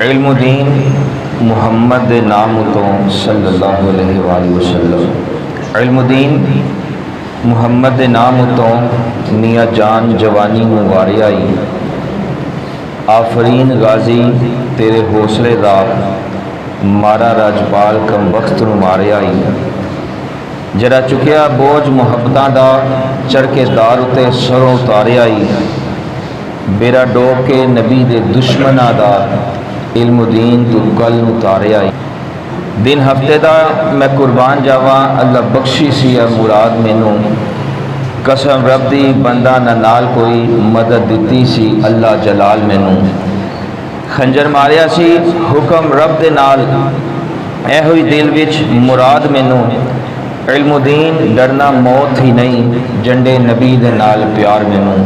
علم و دین محمد نام تو صلی اللہ علیہ وآلہ وسلم۔ علم و دین محمد نام تو میاں جان جوانی مبارے آئی، آفرین غازی تیرے حوصلے دا مارا راجپال کم وقت نو مارے آئی، جڑا چکیا بوجھ محبتاں دا چرکے دار اتے سروں اتارے آئی، بیڑا ڈوب کے نبی دے دشمناں دا علم و دین تو کل اتارے آئی۔ دن ہفتے دا میں قربان جاواں اللہ بخشی سی ہے مراد مینوں، قسم رب دی بندہ نہ نال کوئی مدد دتی سی اللہ جلال مینوں، خنجر ماریا سی حکم رب دے نال اے ہوئی دل وچ مراد مینوں، علم و دین ڈرنا موت ہی نہیں جنڈے نبی دے نال پیار مینوں۔